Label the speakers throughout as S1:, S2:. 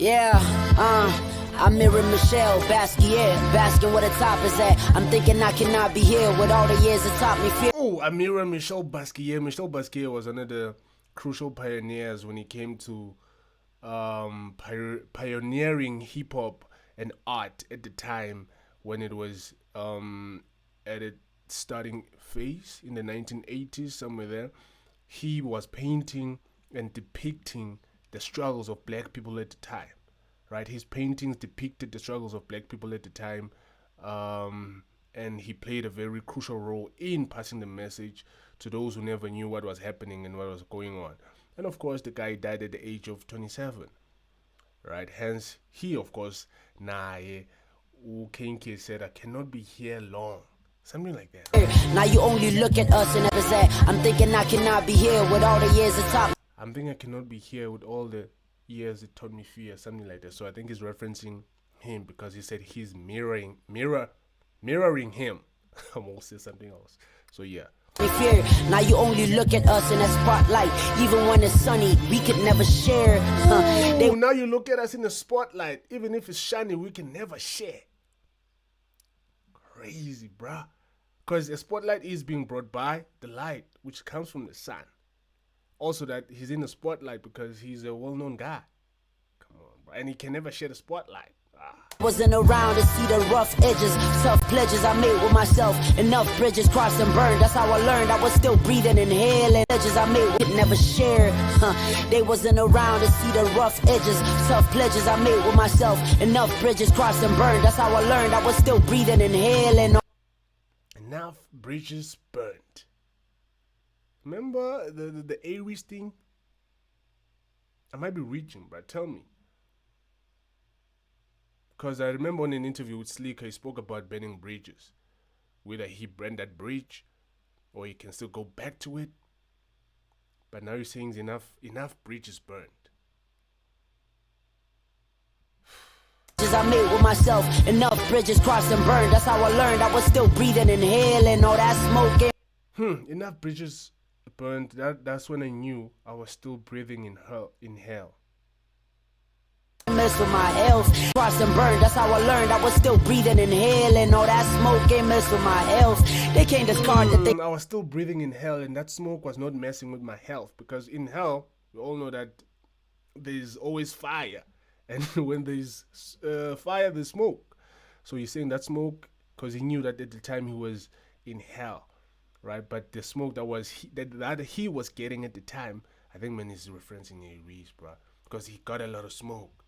S1: Yeah, I'm mirror Michelle Basquiat, basking where the top is at. I'm thinking I cannot be here with all the years that taught me fear.
S2: Oh, I mirror Michelle Basquiat. Michelle Basquiat was one of the crucial pioneers when it came to pioneering hip hop and art at the time when it was at its starting phase in the 1980s, somewhere there. He was painting and depicting the struggles of black people at the time, right? His paintings depicted the struggles of black people at the time, and he played a very crucial role in passing the message to those who never knew what was happening and what was going on. And of course, the guy died at the age of 27, right? Hence, he, of course, Kane said, I cannot be here long. Something like that.
S1: Now you only look at us and ever say, I'm thinking I cannot be here with all the years that taught me.
S2: I'm thinking I cannot be here with all the years it taught me fear, something like that. So I think he's referencing him because he said he's mirroring him. I'm also say something else. So yeah.
S1: Fear. Now you only look at us in that spotlight. Even when it's sunny, we could never share.
S2: Now you look at us in the spotlight. Even if it's shiny, we can never share. Crazy, bruh. Because the spotlight is being brought by the light, which comes from the sun. Also, that he's in the spotlight because he's a well-known guy. Come on, bro. And he can never share the spotlight.
S1: Wasn't around to see the rough edges, tough pledges I made with myself. Enough bridges crossed and burned. That's how I learned I was still breathing, inhaling. Edges I made with never shared. They wasn't around to see the rough edges, tough pledges I made with myself. Enough bridges crossed and burned. That's how I learned I was still breathing, inhaling.
S2: Enough bridges burned. Remember the A-Reece thing? I might be reaching, but tell me. Because I remember in an interview with Sleeker, he spoke about burning bridges. Whether he burned that bridge or he can still go back to it. But now he's saying enough bridges burned.
S1: I made with myself, enough bridges crossed and burned. That's how I learned I was still breathing, inhaling all that smoking.
S2: Enough bridges burned. That's when I knew I was still breathing in hell.
S1: Mess with my health, crossed and burned. That's how I learned I was still breathing, inhaling all that smoke. Ain't mess with my health. They can't discard the thing.
S2: I was still breathing in hell, and that smoke was not messing with my health, because in hell we all know that there's always fire, and when there's fire, there's smoke. So he's saying that smoke because he knew that at the time he was in hell, right? But the smoke that he was getting at the time, I think man is referencing A-Reece, bro, because he got a lot of smoke.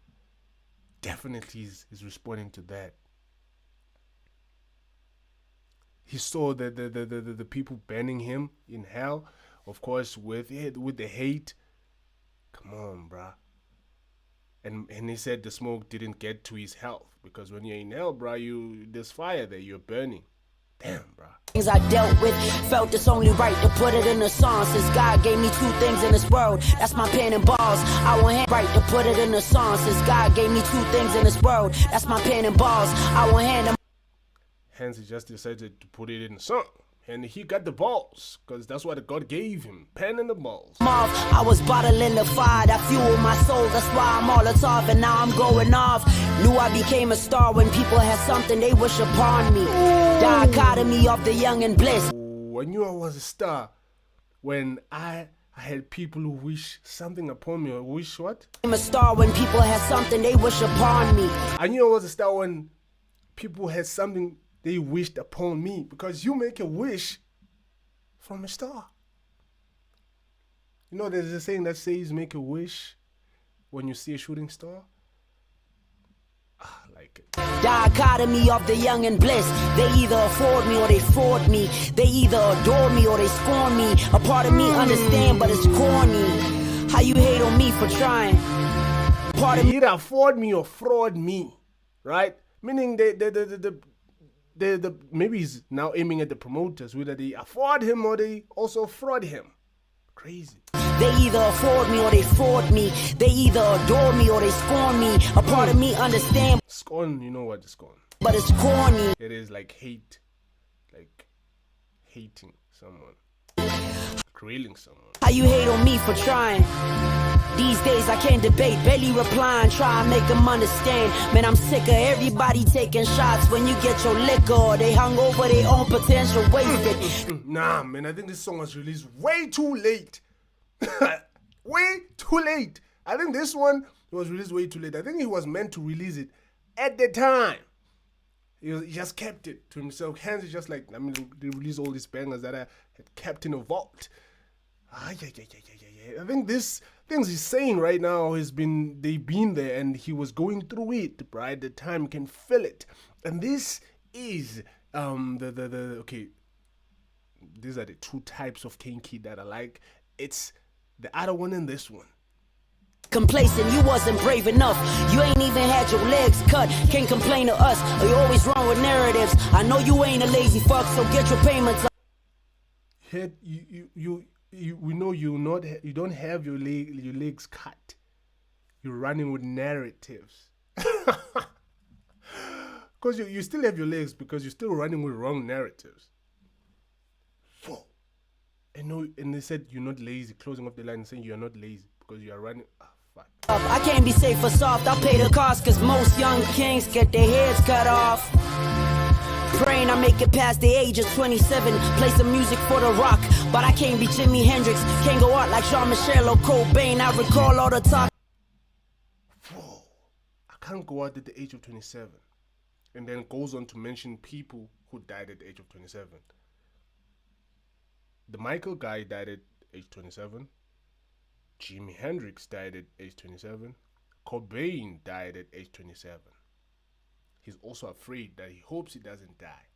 S2: Definitely is responding to that. He saw the people banning him in hell, of course, with the hate. Come on, bruh. And he said the smoke didn't get to his health, because when you're in hell, bruh, there's fire there, you're burning. Damn, bruh.
S1: Things I dealt with, felt it's only right to put it in a song. Since God gave me two things in this world, that's my pen and balls. I want him right to put it in a song. Since God gave me two things in this world, that's my pen and balls. I want hand them.
S2: Hence, he just decided to put it in a song. And he got the balls, because that's what God gave him, pen and the balls.
S1: I was bottling the fire that fueled my soul. That's why I'm all off, and now I'm going off. Knew I became a star when people had something they wish upon me. Dichotomy of the young and bliss.
S2: I knew I was a star when I had people who wish something upon me. Or wish what?
S1: I'm a star when people had something they wish upon me.
S2: I knew I was a star when people had something they wished upon me, because you make a wish from a star. You know, there's a saying that says make a wish when you see a shooting star. I like it.
S1: Dichotomy of the young and bliss. They either afford me or they fraud me. They either adore me or they scorn me. A part of me understand, but it's corny. How you hate on me for trying?
S2: Part of me either afford me or fraud me, right? Meaning maybe he's now aiming at the promoters, whether they afford him or they also fraud him. Crazy.
S1: They either afford me or they fraud me. They either adore me or they scorn me. A part of me understand.
S2: Scorn, you know what is scorn.
S1: But it's corny.
S2: It is like hate. Like hating someone. grilling someone.
S1: How you hate on me for trying? These days I can't debate, barely replying, try and make them understand. Man, I'm sick of everybody taking shots when you get your liquor, or they hung over their own potential wasted.
S2: Nah, man, I think this song was released way too late. Way too late. I think this one was released way too late. I think he was meant to release it at the time. He just kept it to himself. Hence, it's just like, I mean, they released all these bangers that I had kept in a vault. I think this things he's saying right now they've been there, and he was going through it, right? At the time, you can feel it. And this is okay. These are the two types of Kane Keid that I like. It's the other one and this one.
S1: Complacent, you wasn't brave enough. You ain't even had your legs cut. Can't complain to us, or you always wrong with narratives. I know you ain't a lazy fuck, so get your payments up.
S2: We know you don't have your legs cut. You're running with narratives. Because you still have your legs, because you're still running with wrong narratives. Whoa. And they said you're not lazy, closing off the line and saying you're not lazy because you are running. Fuck.
S1: I can't be safe or soft, I'll pay the cost, cause most young kings get their heads cut off. Praying I make it past the age of 27, play some music for the rock, but I can't be Jimi Hendrix, can't go out like Jean-Michel or Cobain. I recall all the talk.
S2: Whoa. I can't go out at the age of 27. And then goes on to mention people who died at the age of 27. The Michael guy died at age 27. Jimi Hendrix died at age 27. Cobain died at age 27. He's also afraid that he hopes he doesn't die.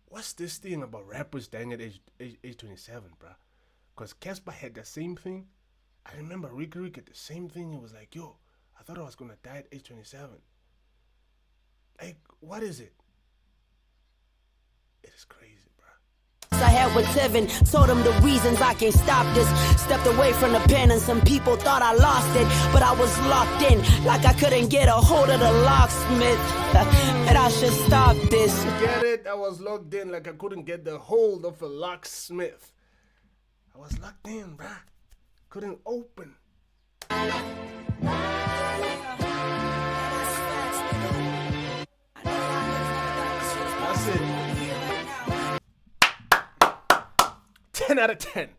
S2: What's this thing about rappers dying at age 27, bruh? Because Casper had the same thing. I remember Rick had the same thing. He was like, yo, I thought I was going to die at age 27. Like, what is it? It is crazy.
S1: I had with Tevin, told him the reasons I can't stop this. Stepped away from the pen and some people thought I lost it, but I was locked in like I couldn't get a hold of the locksmith. And I should stop this.
S2: Get it? I was locked in like I couldn't get the hold of a locksmith. I was locked in, bruh. Couldn't open. That's it. 10 out of 10.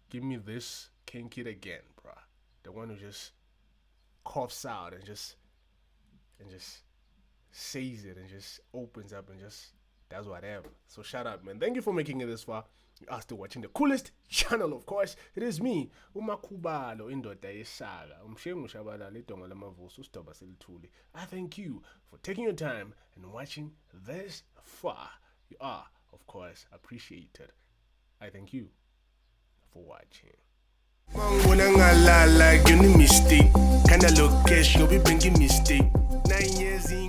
S2: Give me this Kane Keid again, bruh. The one who just coughs out and just says it and just opens up and just does whatever. So shout out, man. Thank you for making it this far. You are still watching the coolest channel, of course. It is me, uMakhubalo indoda yesaga. Umshengu shabala lidonga lamavuso usitoba selithuli. I thank you for taking your time and watching this far. You are, of course, appreciated. I thank you for watching. Mangona ngalala, you mistake. Kinda location, we bring mistake. 9 years in